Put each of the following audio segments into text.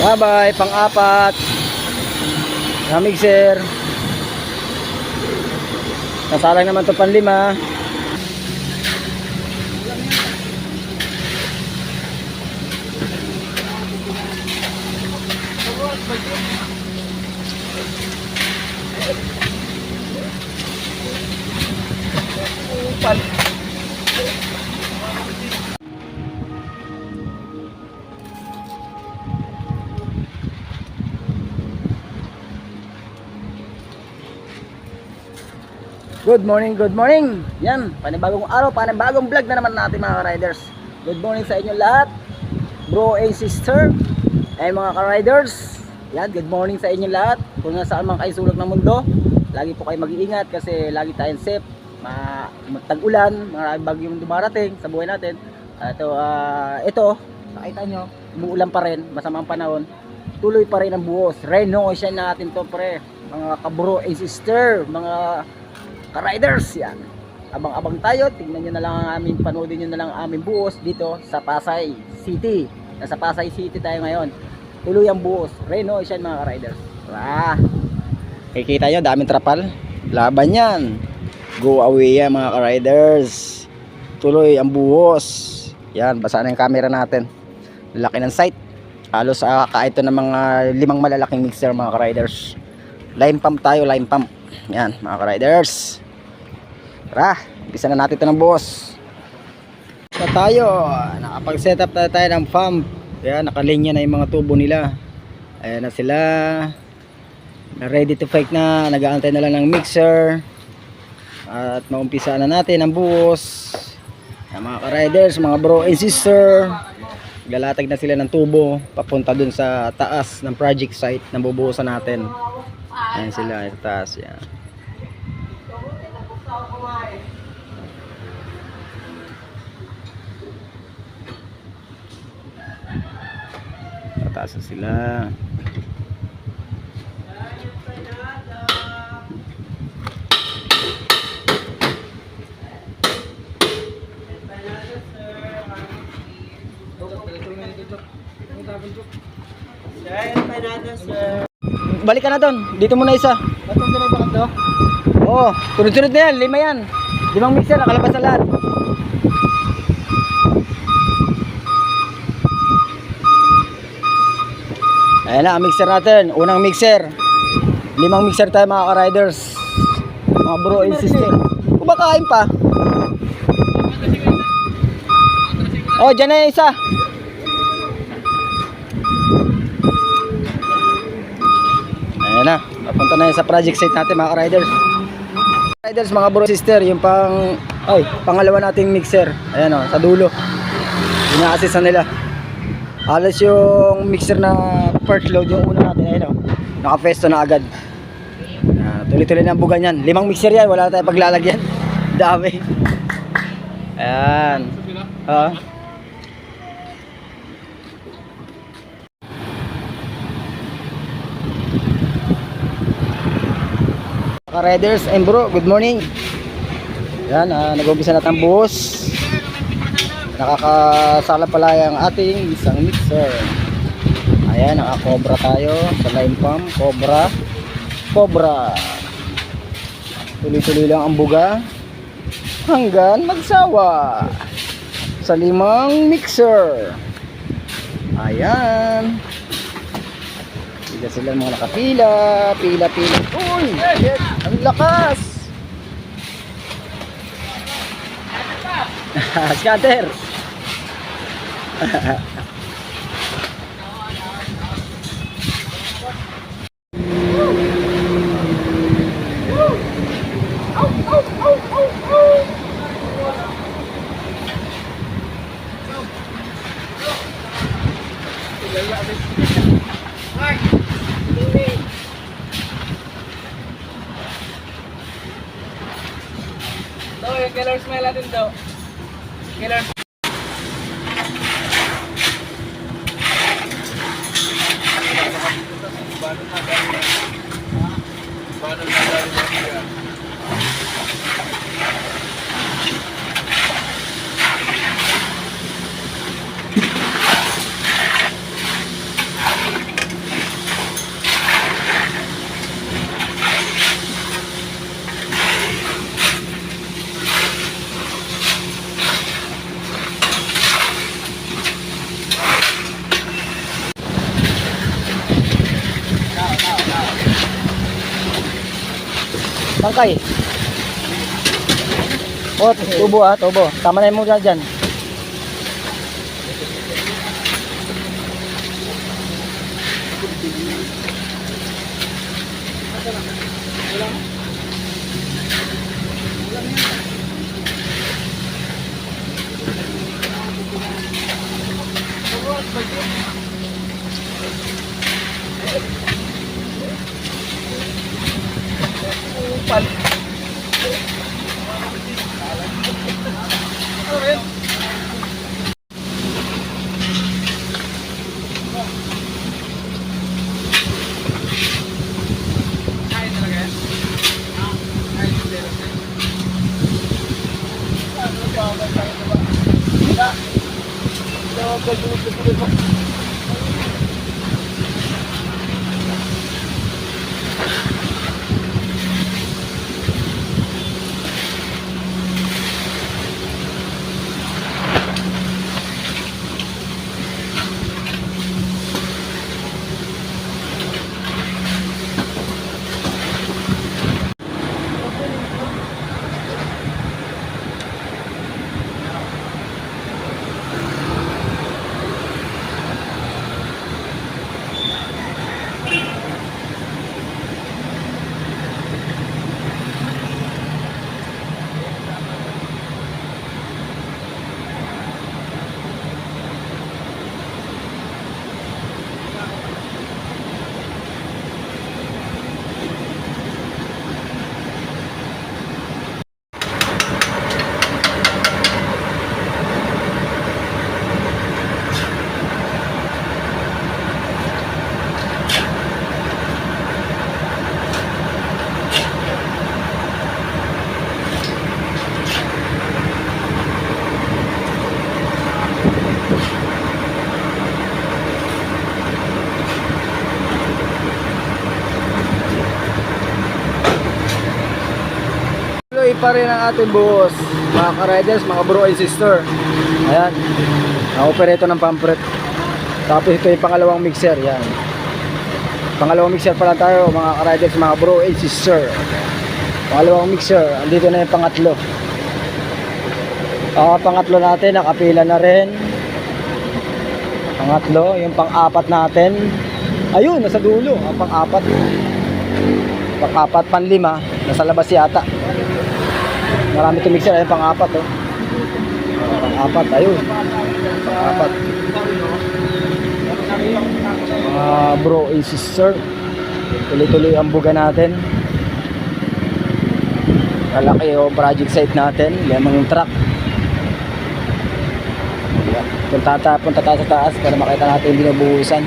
Bye-bye, pang-apat na mixer. Nasalang naman to pang-lima. Good morning, good morning. Yan, panibagong araw, panibagong vlog na naman natin mga ka-riders. Good morning sa inyo lahat, bro and sister, and mga ka-riders. Yan, good morning sa inyo lahat. Kung nasaan man kayo sulok ng mundo, lagi po kayo mag-iingat kasi lagi tayong safe. Tag-ulan, maraming bagyong dumarating sa buhay natin. Ito, nakita nyo, umuulan pa rin, masamang panahon. Tuloy pa rin ang buhos. Renovation natin to pre, mga ka-bro and sister, mga ka-riders. Yan, abang-abang tayo, tingnan nyo na lang ang aming, panoodin nyo na lang ang aming buhos dito sa Pasay City. Nasa Pasay City tayo ngayon. Tuloy ang buhos, renovation mga ka-riders. Kikita nyo, daming trapal, laban yan, go away yan mga ka-riders. Tuloy ang buhos. Yan, basa na yung camera natin, laki ng site. Halos kaito ng mga 5 malalaking mixer mga ka-riders. Line pump tayo, line pump. Yan mga ka-riders. Tara, umpisa na natin ito ng buhos. Na tayo, nakapag-set up na tayo ng pump. Yan, nakalinya na yung mga tubo nila. Ayan na sila, ready to fight na. Nag-aantay na lang ng mixer. At maumpisa na natin ang buhos. Yan, mga ka-riders, mga bro and sister, galatag na sila ng tubo papunta dun sa taas ng project site na bubuhusan natin. Ayan sila sa taas. Yan. Taas na sila. Balik ka na doon. Dito muna isa. Batong ka na bakit daw? Oo, sunod-sunod na yan. 5 yan. 5 mixer, nakalabas na lahat. Ayan na ang mixer natin. Unang mixer. 5 mixer tayo mga ka-riders, mga bro and sister. Kumakain pa. Oh, dyan na yung isa. Ayan na, napunta na yun sa project site natin mga ka-riders. Riders, mga bro sister, yung pangalawa nating mixer. Ayan o, sa dulo. Ina-assist na nila. Halos yung mixer na first load, yung una natin, ayun o, naka-festo na agad. Tuloy-tuloy na ang bugan yan. 5 mixer yan, wala na tayong paglalagyan. Dami. Ayan. Ka-riders and bro, good morning. Yan, nag-umpisa na tayong buhos. Nakakasala pala yung ating isang mixer. Ayan, naka-cobra tayo sa line pump. Cobra. Tuloy-tuloy lang ang buga hanggang magsawa sa 5 mixer. Ayan, sila mga nakapila, pila. Uy, ang lakas. Scatter. Yung killer smile natin daw. Killer. Tangkay. O, tubo ha, tubo. Tama na yung muna dyan. Tuloy pa rin ang ating buhos, mga ka-riders, mga bro and sister. Ayan, na-operate ng pampret. Tapos ito yung pangalawang mixer. Yan, pangalawang mixer pa lang tayo, mga ka-riders, mga bro and sister. Pangalawang mixer, andito na yung pangatlo. Pangatlo natin, nakapila na rin. Pangatlo, yung pang-apat natin. Ayun, nasa dulo, ang pang-apat. Pang-apat, pan-lima, nasa labas yata. Marami itong mixer, ayun pang-apat oh. Pang-apat, ayun. Pang-apat. Mga bro and sister, tuloy-tuloy ang buga natin. Malaki yung project site natin, lemang yung truck. Punta tayo sa taas para makita natin yung binubuhusan.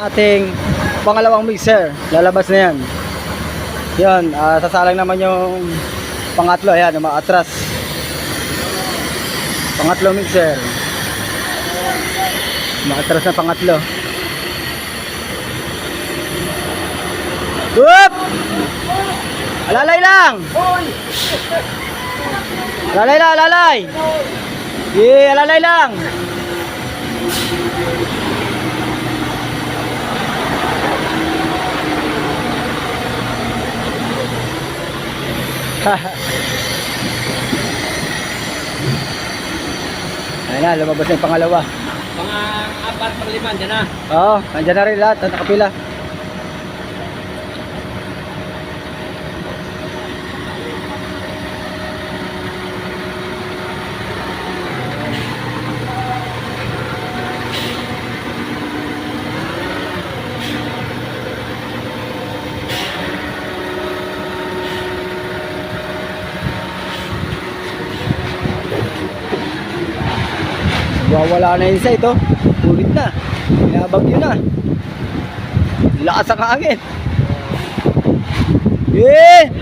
Ating pangalawang mixer, lalabas na yan. Yan, sasalang naman yung pangatlo, ayan, umaatras. Pangatlo mixer, umaatras na pangatlo. Whoop! Alalay lang! Alalay lang, alalay! Yeah, alalay lang! Ayan na, lumabas na yung pangalawa. Pang-apat, pang-lima, dyan na. Oo, nandyan na rin lahat, nakapila. Wala na yung site oh. Ulit na. Nabagyo na. Lakas ang hangin. Yeah!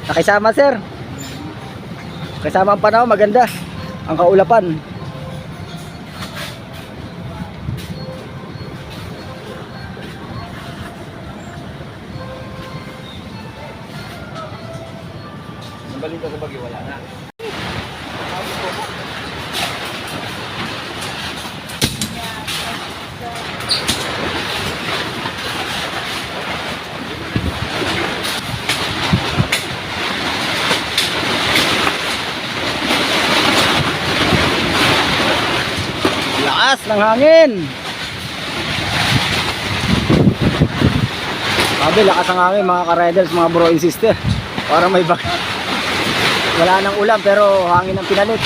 Nakisama sir. Kasama ang panahon, maganda. Ang kaulapan. Balita sa bagyo, wala na. Lakas ng hangin. Sabi, lakas ng hangin mga ka-riders, mga bro and sister. Parang may bak. Wala nang ulan pero hangin ang pinalit.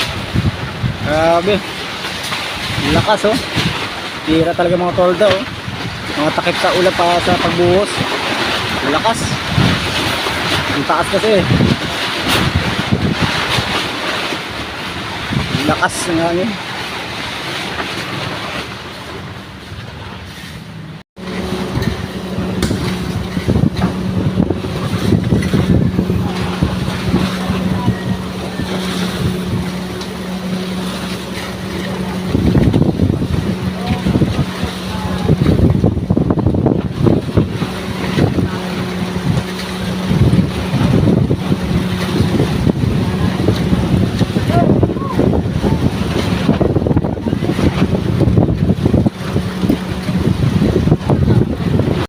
Grabe. Lakas oh. Tira talaga mga tolda oh. Mga takip sa ulan pa sa pagbuhos. Lakas. Ang taas kasi. Lakas ng hangin.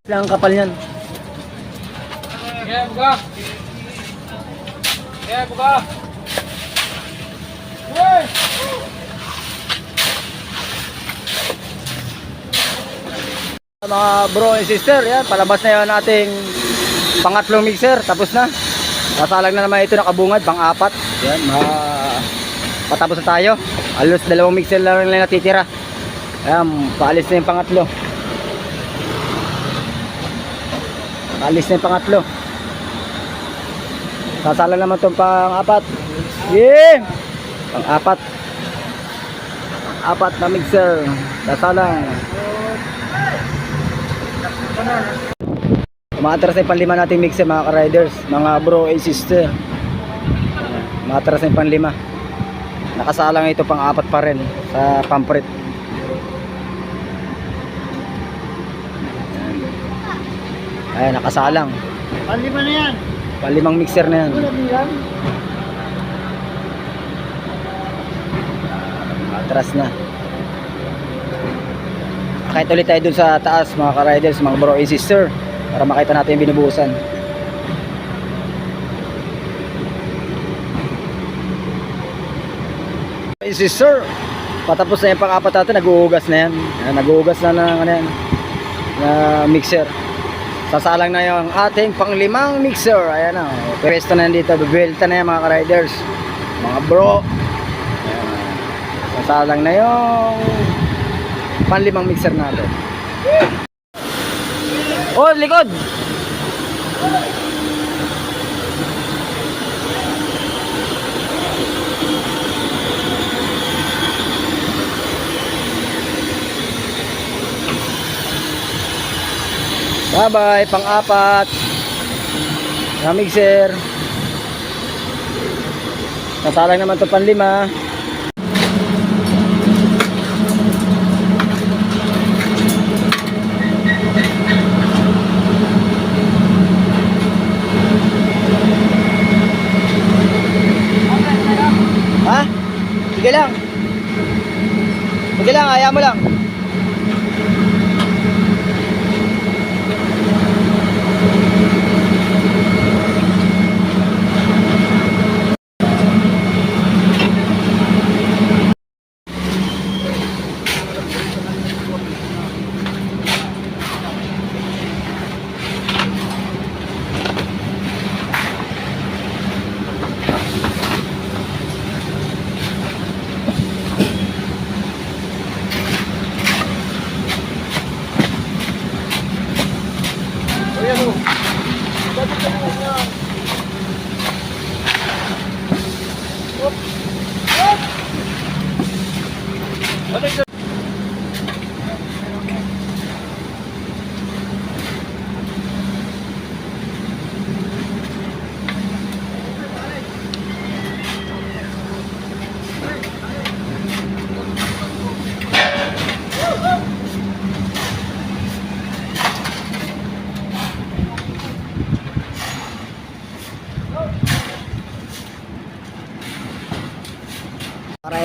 Lang kapal yan. Yeah, buka. Yeah, buka. Hey! Mga bro and sister, yan, palabas na yan ating pangatlong mixer, tapos na. Sasalang na naman ito nakabungad, pang-apat. Yan, patapos na tayo. Alos 2 mixer lang natitira. Ayan, paalis na yung pangatlo. Paalis na yung pangatlo. Sasalang naman itong pang-apat. Yeah! Pang-apat. Pang-apat na mixer. Sasalang. Umaatras na yung panlima nating mixer mga ka-riders, mga bro and sister. Umaatras na yung panlima. Nakasalang ito pang-apat pa rin sa pampret. Ayan, nakasalang. Panlima na yan. Panlimang mixer na yan. Atras na. Kahit ulit tayo dun sa taas mga ka-riders, mga bro and sister, para makita natin yung binubuhusan. Sister, patapos na yung pang-apat natin, nag-uugas na yan. Nag-uugas na ng ano yan, na mixer. Sasalang na yung ating pang-limang mixer. Ayan na, pwesto na yan dito, bibelta na yan mga ka-riders, mga bro. Ayan. Sasalang na yung pang-limang mixer natin. Oh, likod! Bye-bye, pang-apat na mixer. Nasalang naman ito pang-lima. Ha? Sige lang. Sige lang, ayaw mo lang.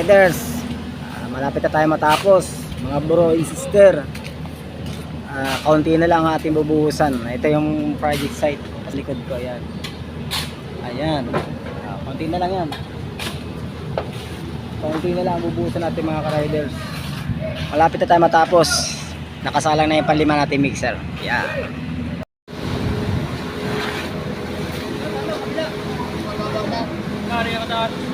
riders, malapit na tayo matapos mga bro and sister. Kaunti na lang ang ating bubuhusan. Ito yung project site sa likod ko. Ayan, ayan, kaunti na lang yan. Kaunti na lang ang bubuhusan natin mga ka-riders. Malapit na tayo matapos. Nakasalang na yung panlima natin mixer. Ayan. Nari ako dahil.